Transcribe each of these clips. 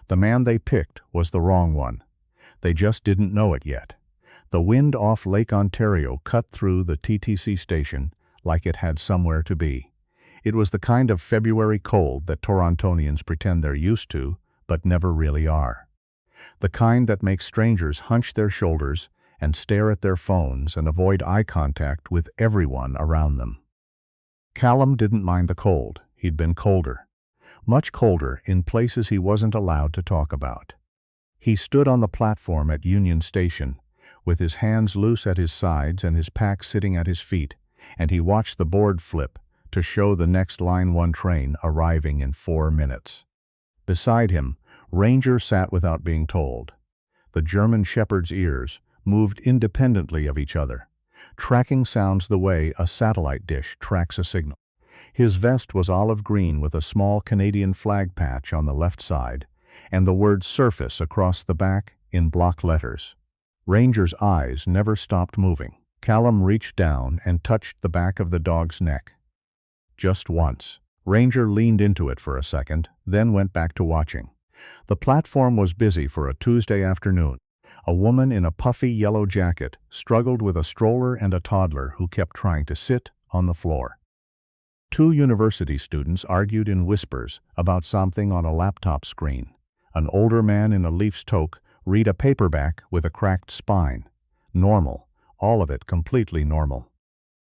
The man they picked was the wrong one. They just didn't know it yet. The wind off Lake Ontario cut through the TTC station like it had somewhere to be. It was the kind of February cold that Torontonians pretend they're used to, but never really are. The kind that makes strangers hunch their shoulders and stare at their phones and avoid eye contact with everyone around them. Callum didn't mind the cold. He'd been colder. Much colder in places he wasn't allowed to talk about. He stood on the platform at Union Station, with his hands loose at his sides and his pack sitting at his feet, and he watched the board flip to show the next Line 1 train arriving in 4 minutes. Beside him, Ranger sat without being told. The German shepherd's ears moved independently of each other, tracking sounds the way a satellite dish tracks a signal. His vest was olive green with a small Canadian flag patch on the left side, and the word surface across the back in block letters. Ranger's eyes never stopped moving. Callum reached down and touched the back of the dog's neck. Just once. Ranger leaned into it for a second, then went back to watching. The platform was busy for a Tuesday afternoon. A woman in a puffy yellow jacket struggled with a stroller and a toddler who kept trying to sit on the floor. 2 university students argued in whispers about something on a laptop screen. An older man in a Leafs toque read a paperback with a cracked spine. Normal, all of it completely normal.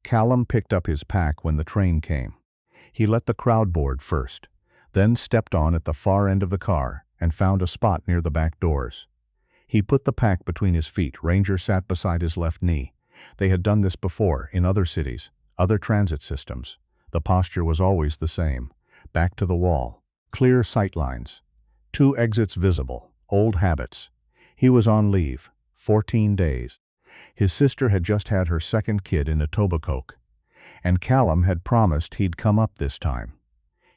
Callum picked up his pack when the train came. He let the crowd board first, then stepped on at the far end of the car and found a spot near the back doors. He put the pack between his feet. Ranger sat beside his left knee. They had done this before in other cities, other transit systems. The posture was always the same. Back to the wall. Clear sight lines. 2 exits visible. Old habits. He was on leave. 14 days. His sister had just had her second kid in Etobicoke. And Callum had promised he'd come up this time.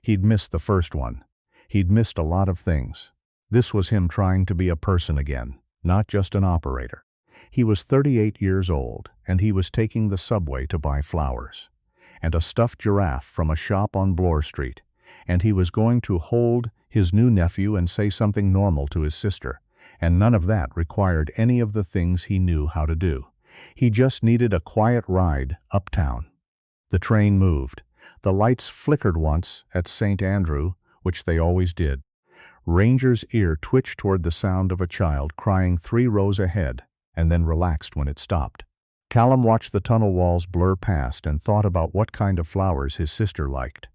He'd missed the first one. He'd missed a lot of things. This was him trying to be a person again, not just an operator. He was 38 years old, and he was taking the subway to buy flowers and a stuffed giraffe from a shop on Bloor Street, and he was going to hold his new nephew and say something normal to his sister, and none of that required any of the things he knew how to do. He just needed a quiet ride uptown. The train moved. The lights flickered once at St. Andrew, which they always did. Ranger's ear twitched toward the sound of a child crying 3 rows ahead, and then relaxed when it stopped. Callum watched the tunnel walls blur past and thought about what kind of flowers his sister liked.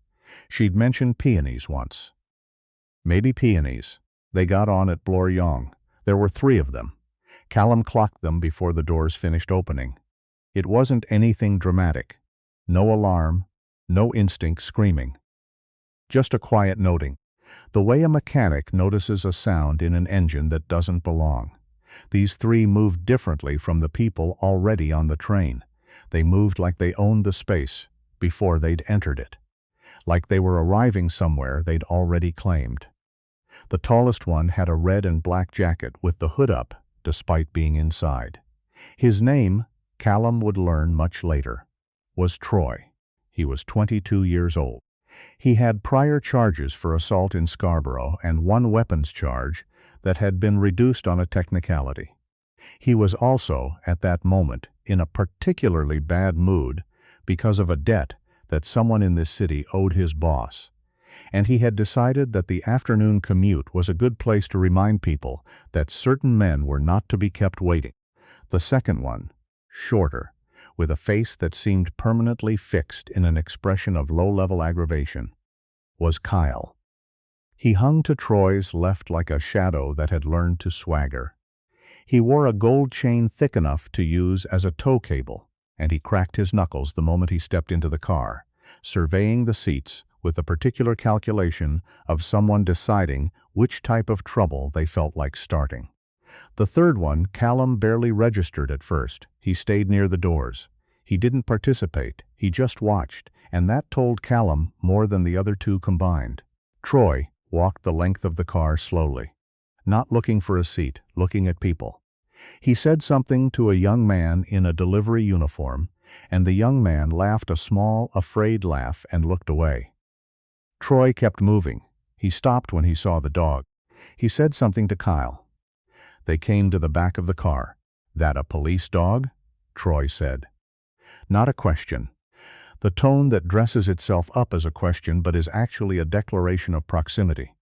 She'd mentioned peonies once. Maybe peonies. They got on at Bloor Yonge. There were 3 of them. Callum clocked them before the doors finished opening. It wasn't anything dramatic. No alarm, no instinct screaming. Just a quiet noting. The way a mechanic notices a sound in an engine that doesn't belong. These 3 moved differently from the people already on the train. They moved like they owned the space before they'd entered it. Like they were arriving somewhere they'd already claimed. The tallest one had a red and black jacket with the hood up, despite being inside. His name, Callum would learn much later, was Troy. He was 22 years old. He had prior charges for assault in Scarborough and 1 weapons charge that had been reduced on a technicality. He was also, at that moment, in a particularly bad mood because of a debt that someone in this city owed his boss, and he had decided that the afternoon commute was a good place to remind people that certain men were not to be kept waiting. The second one, shorter, with a face that seemed permanently fixed in an expression of low-level aggravation, was Kyle. He hung to Troy's left like a shadow that had learned to swagger. He wore a gold chain thick enough to use as a tow cable, and he cracked his knuckles the moment he stepped into the car, surveying the seats with the particular calculation of someone deciding which type of trouble they felt like starting. The third one, Callum barely registered at first. He stayed near the doors. He didn't participate, he just watched, and that told Callum more than the other 2 combined. Troy walked the length of the car slowly, not looking for a seat, looking at people. He said something to a young man in a delivery uniform, and the young man laughed a small, afraid laugh and looked away. Troy kept moving. He stopped when he saw the dog. He said something to Kyle. They came to the back of the car. "That a police dog?" Troy said. Not a question. The tone that dresses itself up as a question but is actually a declaration of proximity.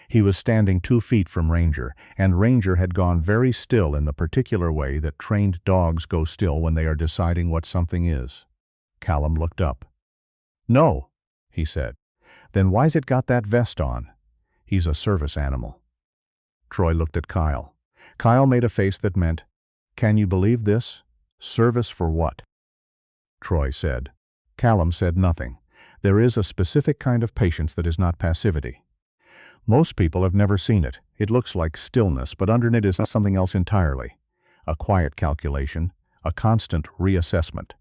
He was standing 2 feet from Ranger, and Ranger had gone very still in the particular way that trained dogs go still when they are deciding what something is. Callum looked up. "No," he said. "Then why's it got that vest on?" "He's a service animal." Troy looked at Kyle. Kyle made a face that meant, "Can you believe this? Service for what?" Troy said. Callum said nothing. There is a specific kind of patience that is not passivity. Most people have never seen it. It looks like stillness, but underneath it is something else entirely. A quiet calculation, a constant reassessment,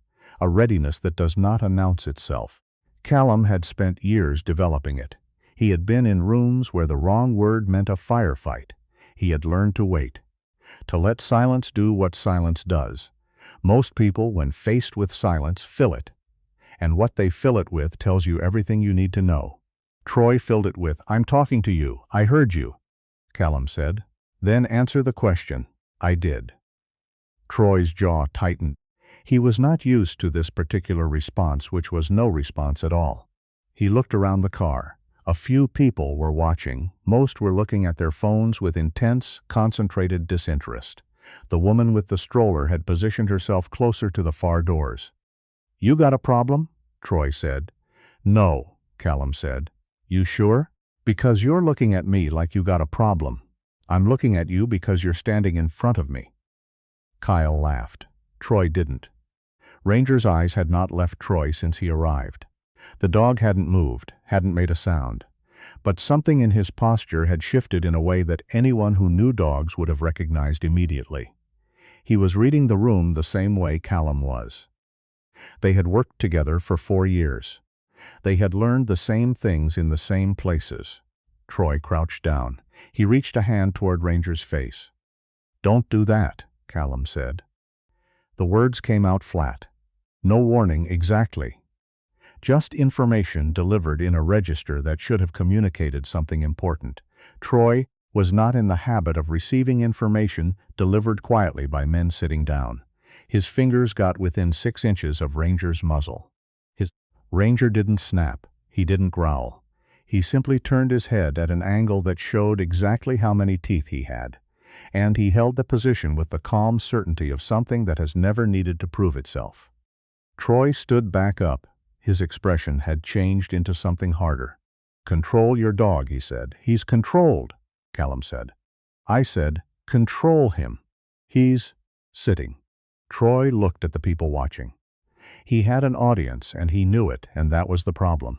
a readiness that does not announce itself. Callum had spent years developing it. He had been in rooms where the wrong word meant a firefight. He had learned to wait, to let silence do what silence does. Most people, when faced with silence, fill it. And what they fill it with tells you everything you need to know. Troy filled it with, "I'm talking to you. I heard you." Callum said. "Then answer the question." "I did." Troy's jaw tightened. He was not used to this particular response, which was no response at all. He looked around the car. A few people were watching. Most were looking at their phones with intense, concentrated disinterest. The woman with the stroller had positioned herself closer to the far doors. "You got a problem?" Troy said. "No," Callum said. "You sure?" "Because you're looking at me like you got a problem. I'm looking at you because you're standing in front of me." Kyle laughed. Troy didn't. Ranger's eyes had not left Troy since he arrived. The dog hadn't moved, hadn't made a sound. But something in his posture had shifted in a way that anyone who knew dogs would have recognized immediately. He was reading the room the same way Callum was. They had worked together for 4 years. They had learned the same things in the same places. Troy crouched down. He reached a hand toward Ranger's face. "Don't do that," Callum said. The words came out flat. No warning exactly. Just information delivered in a register that should have communicated something important. Troy was not in the habit of receiving information delivered quietly by men sitting down. His fingers got within 6 inches of Ranger's muzzle. Ranger didn't snap. He didn't growl. He simply turned his head at an angle that showed exactly how many teeth he had. And he held the position with the calm certainty of something that has never needed to prove itself. Troy stood back up. His expression had changed into something harder. "Control your dog," he said. "He's controlled," Callum said. "I said, control him. He's sitting." Troy looked at the people watching. He had an audience, and he knew it, and that was the problem.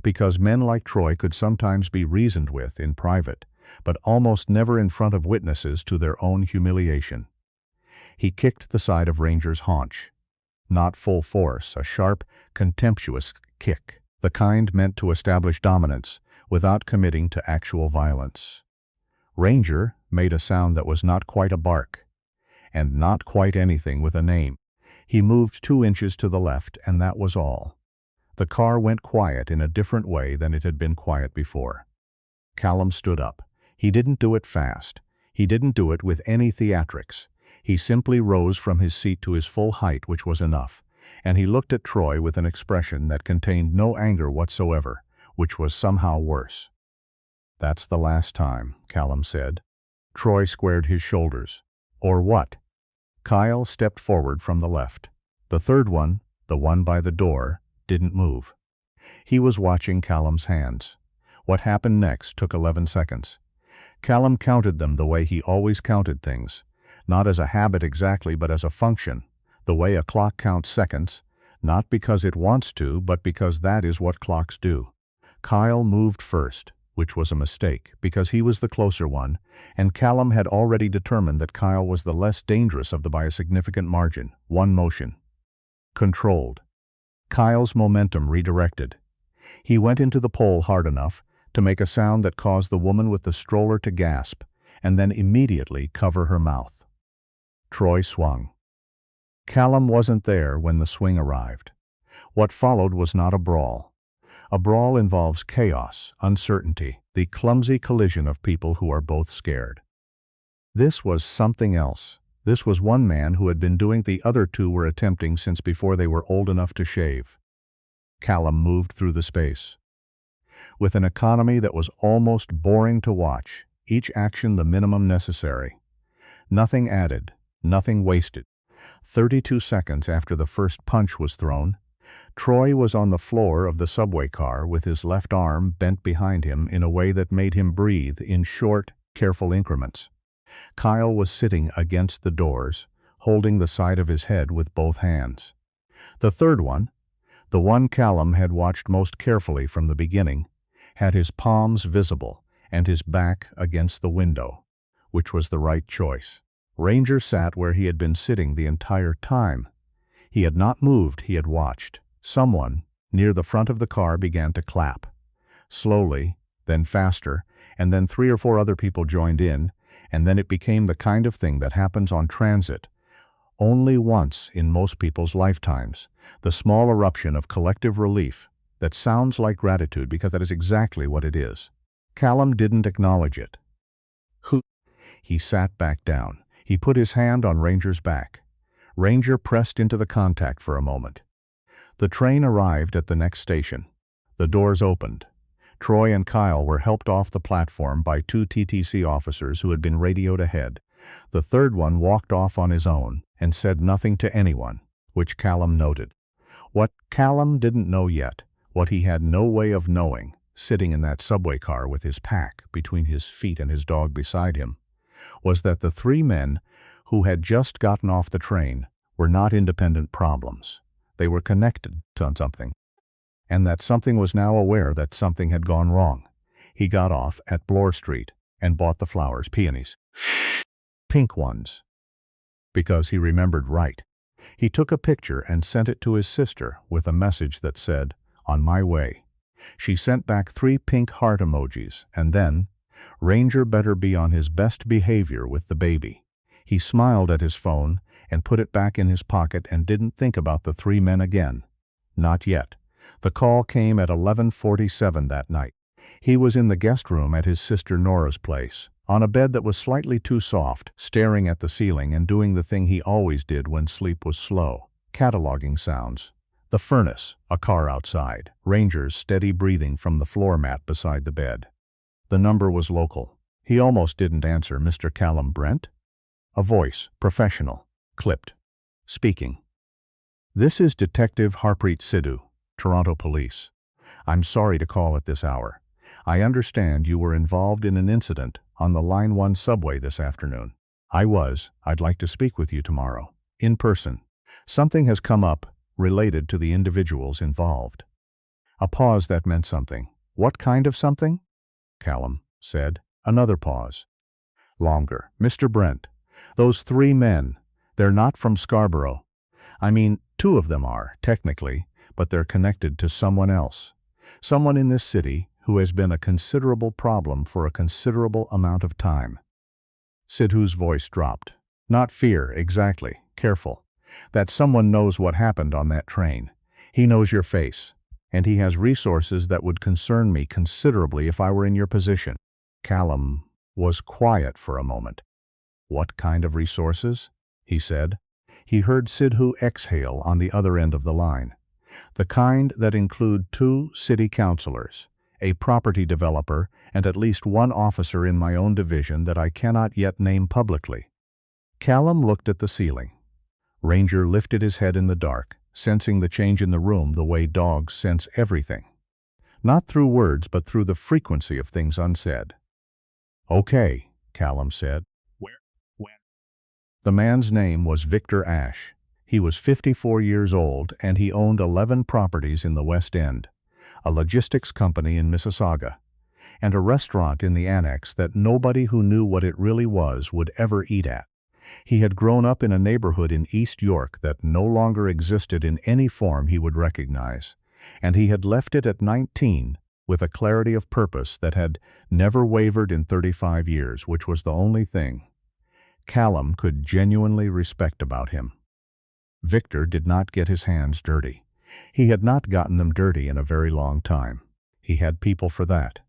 Because men like Troy could sometimes be reasoned with in private, but almost never in front of witnesses to their own humiliation. He kicked the side of Ranger's haunch. Not full force, a sharp, contemptuous kick, the kind meant to establish dominance without committing to actual violence. Ranger made a sound that was not quite a bark, and not quite anything with a name. He moved 2 inches to the left, and that was all. The car went quiet in a different way than it had been quiet before. Callum stood up. He didn't do it fast. He didn't do it with any theatrics. He simply rose from his seat to his full height, which was enough, and he looked at Troy with an expression that contained no anger whatsoever, which was somehow worse. "That's the last time," Callum said. Troy squared his shoulders. "Or what?" Kyle stepped forward from the left. The third one, the one by the door, didn't move. He was watching Callum's hands. What happened next took 11 seconds. Callum counted them the way he always counted things, not as a habit exactly but as a function, the way a clock counts seconds, not because it wants to, but because that is what clocks do. Kyle moved first, which was a mistake, because he was the closer one, and Callum had already determined that Kyle was the less dangerous of them by a significant margin. 1 motion. Controlled. Kyle's momentum redirected. He went into the pole hard enough to make a sound that caused the woman with the stroller to gasp, and then immediately cover her mouth. Troy swung. Callum wasn't there when the swing arrived. What followed was not a brawl. A brawl involves chaos, uncertainty, the clumsy collision of people who are both scared. This was something else. This was one man who had been doing the other two were attempting since before they were old enough to shave. Callum moved through the space. With an economy that was almost boring to watch, each action the minimum necessary. Nothing added, nothing wasted. 32 seconds after the first punch was thrown, Troy was on the floor of the subway car with his left arm bent behind him in a way that made him breathe in short, careful increments. Kyle was sitting against the doors, holding the side of his head with both hands. The third one, the one Callum had watched most carefully from the beginning, had his palms visible and his back against the window, which was the right choice. Ranger sat where he had been sitting the entire time. He had not moved, he had watched. Someone, near the front of the car, began to clap. Slowly, then faster, and then 3 or 4 other people joined in, and then it became the kind of thing that happens on transit only once in most people's lifetimes, the small eruption of collective relief that sounds like gratitude because that is exactly what it is. Callum didn't acknowledge it. He sat back down. He put his hand on Ranger's back. Ranger pressed into the contact for a moment. The train arrived at the next station. The doors opened. Troy and Kyle were helped off the platform by 2 TTC officers who had been radioed ahead. The third one walked off on his own and said nothing to anyone, which Callum noted. What Callum didn't know yet, what he had no way of knowing, sitting in that subway car with his pack between his feet and his dog beside him, was that the 3 men who had just gotten off the train were not independent problems. They were connected to something. And that something was now aware that something had gone wrong. He got off at Bloor Street and bought the flowers, peonies. Pink ones. Because he remembered right. He took a picture and sent it to his sister with a message that said, "On my way." She sent back 3 pink heart emojis, and then, Ranger better be on his best behavior with the baby. He smiled at his phone and put it back in his pocket and didn't think about the 3 men again. Not yet. The call came at 11:47 that night. He was in the guest room at his sister Nora's place, on a bed that was slightly too soft, staring at the ceiling and doing the thing he always did when sleep was slow, cataloging sounds. The furnace, a car outside, Ranger's steady breathing from the floor mat beside the bed. The number was local. He almost didn't answer. "Mr. Callum Brent?" A voice, professional, clipped. Speaking. "This is Detective Harpreet Sidhu, Toronto Police. I'm sorry to call at this hour. I understand you were involved in an incident on the Line 1 subway this afternoon." "I was. I'd like to speak with you tomorrow. In person. Something has come up related to the individuals involved." A pause that meant something. "What kind of something?" Callum said. Another pause. Longer. "Mr. Brent, those 3 men, they're not from Scarborough. I mean, 2 of them are, technically, but they're connected to someone else. Someone in this city who has been a considerable problem for a considerable amount of time." Sidhu's voice dropped. "Not fear, exactly. Careful. That someone knows what happened on that train. He knows your face. And he has resources that would concern me considerably if I were in your position." Callum was quiet for a moment. "What kind of resources?" he said. He heard Sidhu exhale on the other end of the line. "The kind that include 2 city councilors, a property developer, and at least 1 officer in my own division that I cannot yet name publicly." Callum looked at the ceiling. Ranger lifted his head in the dark, sensing the change in the room the way dogs sense everything. Not through words, but through the frequency of things unsaid. "Okay," Callum said. "Where? When?" The man's name was Victor Ash. He was 54 years old, and he owned 11 properties in the West End, a logistics company in Mississauga, and a restaurant in the Annex that nobody who knew what it really was would ever eat at. He had grown up in a neighborhood in East York that no longer existed in any form he would recognize, and he had left it at 19 with a clarity of purpose that had never wavered in 35 years, which was the only thing Callum could genuinely respect about him. Victor did not get his hands dirty. He had not gotten them dirty in a very long time. He had people for that.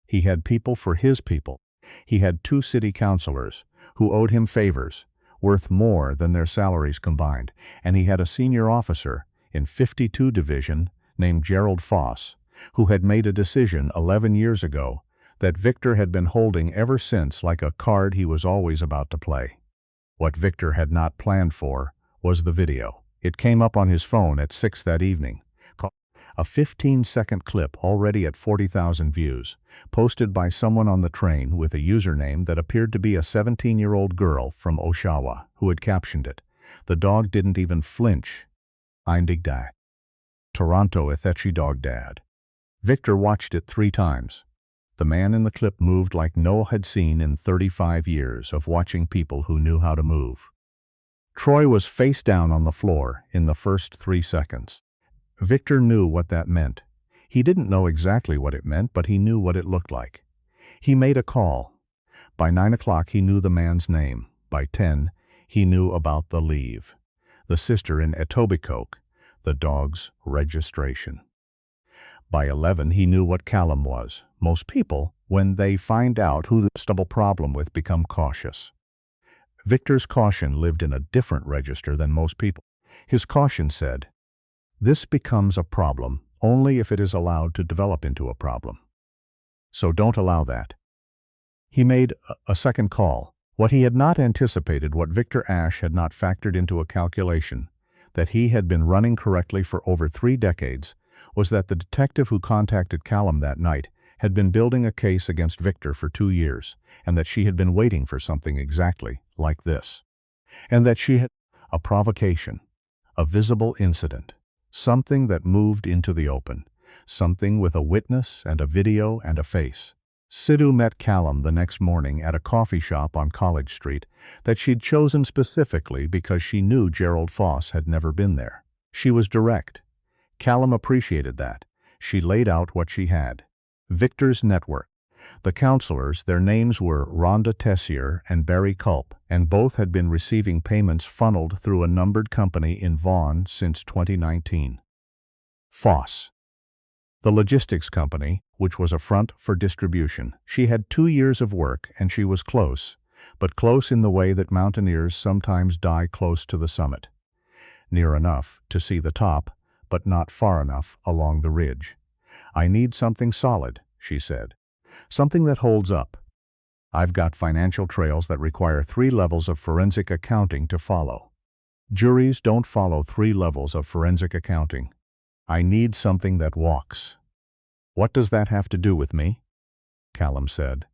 He had people for his people. He had 2 city councilors who owed him favors, worth more than their salaries combined, and he had a senior officer in 52 Division named Gerald Foss, who had made a decision 11 years ago that Victor had been holding ever since like a card he was always about to play. What Victor had not planned for was the video. It came up on his phone at 6 that evening. A 15-second clip already at 40,000 views, posted by someone on the train with a username that appeared to be a 17-year-old girl from Oshawa who had captioned it. The dog didn't even flinch. Eindig dag. Toronto Ethechi dog dad. Victor watched it 3 times. The man in the clip moved like Noah had seen in 35 years of watching people who knew how to move. Troy was face down on the floor in the first 3 seconds. Victor knew what that meant. He didn't know exactly what it meant, but he knew what it looked like. He made a call. By 9 o'clock he knew the man's name. By 10, he knew about the leave. The sister in Etobicoke, the dog's registration. By 11 he knew what Callum was. Most people, when they find out who the stubble problem with, become cautious. Victor's caution lived in a different register than most people. His caution said, "This becomes a problem only if it is allowed to develop into a problem. So don't allow that." He made a second call. What he had not anticipated, what Victor Ashe had not factored into a calculation, that he had been running correctly for over 3 decades, was that the detective who contacted Callum that night had been building a case against Victor for 2 years, and that she had been waiting for something exactly like this. And that she had a provocation, a visible incident, something that moved into the open, something with a witness and a video and a face. Sidhu met Callum the next morning at a coffee shop on College Street that she'd chosen specifically because she knew Gerald Foss had never been there. She was direct. Callum appreciated that. She laid out what she had. Victor's network. The counselors, their names were Rhonda Tessier and Barry Culp, and both had been receiving payments funneled through a numbered company in Vaughan since 2019. Foss. The logistics company, which was a front for distribution. She had 2 years of work and she was close, but close in the way that mountaineers sometimes die close to the summit. Near enough to see the top, but not far enough along the ridge. "I need something solid," she said. "Something that holds up. I've got financial trails that require 3 levels of forensic accounting to follow. Juries don't follow 3 levels of forensic accounting. I need something that walks." "What does that have to do with me?" Callum said.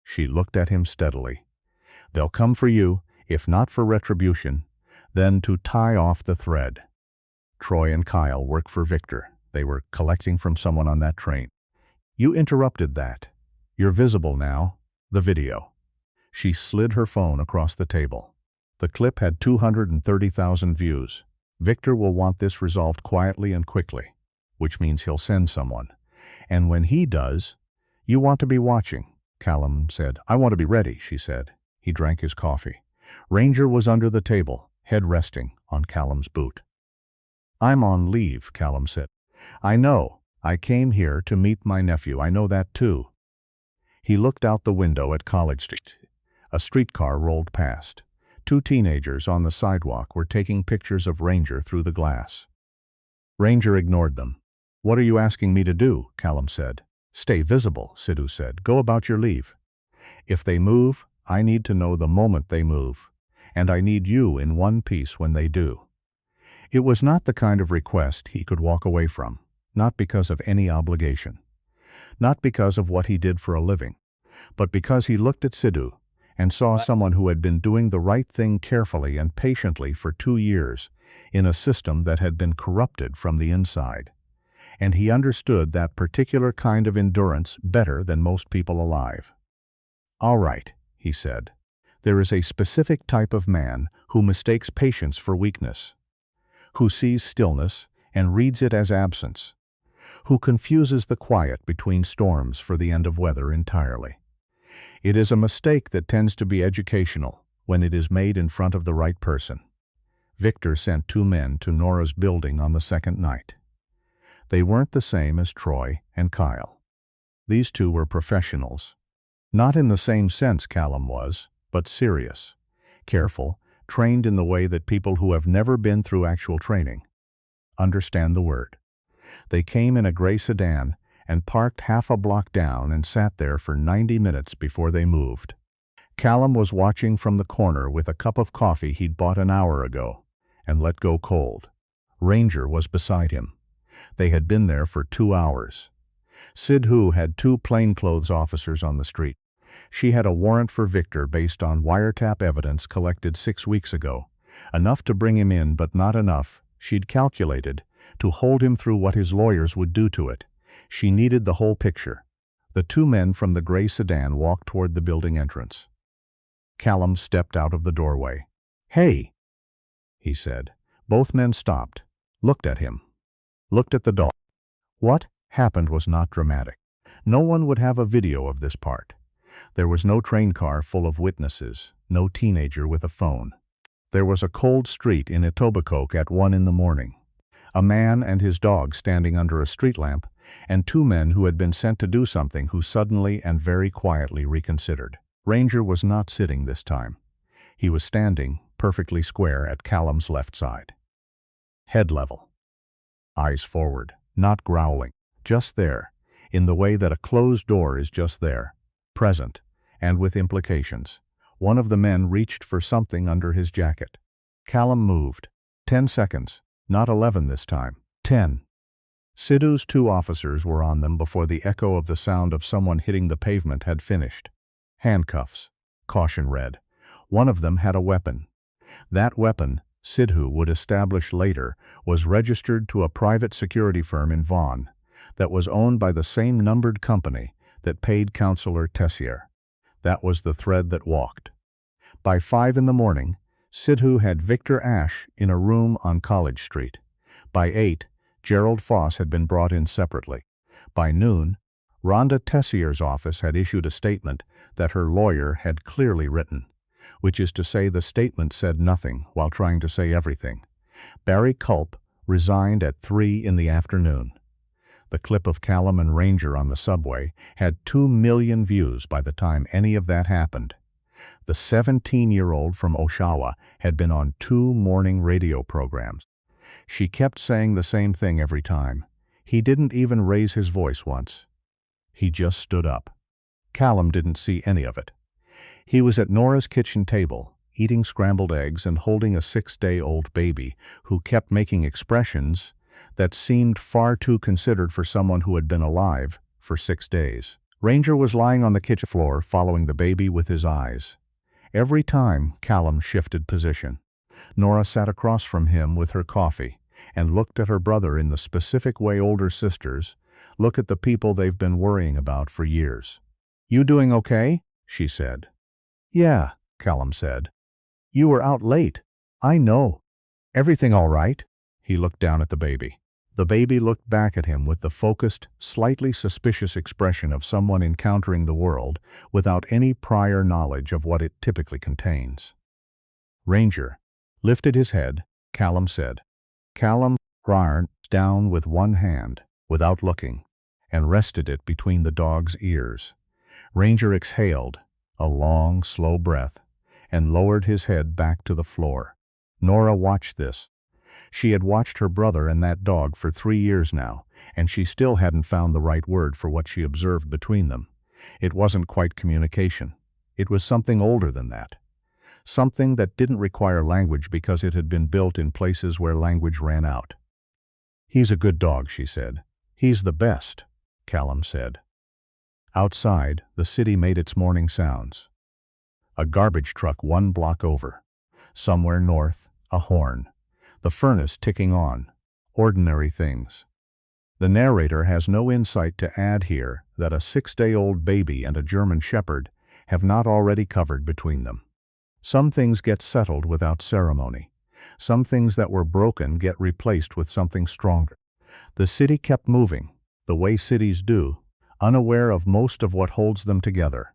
She looked at him steadily. "They'll come for you, if not for retribution, then to tie off the thread. Troy and Kyle work for Victor. They were collecting from someone on that train. You interrupted that. You're visible now. The video." She slid her phone across the table. The clip had 230,000 views. Victor will want this resolved quietly and quickly, which means he'll send someone. And when he does, you want to be watching, Callum said. "I want to be ready," she said. He drank his coffee. Ranger was under the table, head resting on Callum's boot. "I'm on leave," Callum said. "I know. I came here to meet my nephew. I know that too." He looked out the window at College Street. A streetcar rolled past. 2 teenagers on the sidewalk were taking pictures of Ranger through the glass. Ranger ignored them. "What are you asking me to do?" Callum said. "Stay visible," Sidhu said. "Go about your leave. If they move, I need to know the moment they move. And I need you in one piece when they do." It was not the kind of request he could walk away from, not because of any obligation, not because of what he did for a living, but because he looked at Sidhu and saw someone who had been doing the right thing carefully and patiently for 2 years in a system that had been corrupted from the inside. And he understood that particular kind of endurance better than most people alive. "All right," he said. "There is a specific type of man who mistakes patience for weakness, who sees stillness and reads it as absence, who confuses the quiet between storms for the end of weather entirely. It is a mistake that tends to be educational when it is made in front of the right person. Victor sent 2 men to Nora's building on the second night. They weren't the same as Troy and Kyle. These 2 were professionals. Not in the same sense Callum was, but serious, careful, trained in the way that people who have never been through actual training understand the word. They came in a gray sedan and parked half a block down and sat there for 90 minutes before they moved. Callum was watching from the corner with a cup of coffee he'd bought an hour ago and let go cold. Ranger was beside him. They had been there for 2 hours. Sidhu had 2 plainclothes officers on the street. She had a warrant for Victor based on wiretap evidence collected 6 weeks ago. Enough to bring him in, but not enough, she'd calculated, to hold him through what his lawyers would do to it. She needed the whole picture. The 2 men from the gray sedan walked toward the building entrance. Callum stepped out of the doorway. "Hey," he said. Both men stopped, looked at him, looked at the dog. What happened was not dramatic. No one would have a video of this part. There was no train car full of witnesses, no teenager with a phone. There was a cold street in Etobicoke at 1 in the morning. A man and his dog standing under a street lamp, and 2 men who had been sent to do something who suddenly and very quietly reconsidered. Ranger was not sitting this time. He was standing, perfectly square, at Callum's left side. Head level. Eyes forward, not growling, just there, in the way that a closed door is just there, present, and with implications. One of the men reached for something under his jacket. Callum moved. 10 seconds, not 11 this time. 10. Sidhu's 2 officers were on them before the echo of the sound of someone hitting the pavement had finished. Handcuffs. Caution read. One of them had a weapon. That weapon, Sidhu would establish later, was registered to a private security firm in Vaughan that was owned by the same numbered company that paid Councillor Tessier. That was the thread that walked. By 5 in the morning, Sidhu had Victor Ashe in a room on College Street. By 8, Gerald Foss had been brought in separately. By noon, Rhonda Tessier's office had issued a statement that her lawyer had clearly written, which is to say the statement said nothing while trying to say everything. Barry Culp resigned at 3 in the afternoon. The clip of Callum and Ranger on the subway had 2 million views by the time any of that happened. The 17-year-old from Oshawa had been on 2 morning radio programs. She kept saying the same thing every time. He didn't even raise his voice once. He just stood up. Callum didn't see any of it. He was at Nora's kitchen table, eating scrambled eggs and holding a 6-day-old baby who kept making expressions that seemed far too considered for someone who had been alive for 6 days. Ranger was lying on the kitchen floor following the baby with his eyes. Every time Callum shifted position, Nora sat across from him with her coffee and looked at her brother in the specific way older sisters look at the people they've been worrying about for years. "You doing okay?" she said. "Yeah," Callum said. "You were out late." "I know. Everything all right?" He looked down at the baby. The baby looked back at him with the focused, slightly suspicious expression of someone encountering the world without any prior knowledge of what it typically contains. Ranger lifted his head, Callum said. Callum glanced down with one hand, without looking, and rested it between the dog's ears. Ranger exhaled, a long, slow breath, and lowered his head back to the floor. Nora watched this. She had watched her brother and that dog for 3 years now, and she still hadn't found the right word for what she observed between them. It wasn't quite communication. It was something older than that. Something that didn't require language because it had been built in places where language ran out. "He's a good dog," she said. "He's the best," Callum said. Outside, the city made its morning sounds. A garbage truck 1 block over. Somewhere north, a horn. The furnace ticking on. Ordinary things. The narrator has no insight to add here that a 6-day-old baby and a German shepherd have not already covered between them. Some things get settled without ceremony. Some things that were broken get replaced with something stronger. The city kept moving, the way cities do, unaware of most of what holds them together,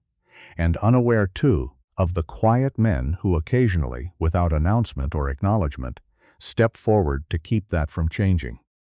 and unaware, too, of the quiet men who occasionally, without announcement or acknowledgement, Step forward to keep that from changing.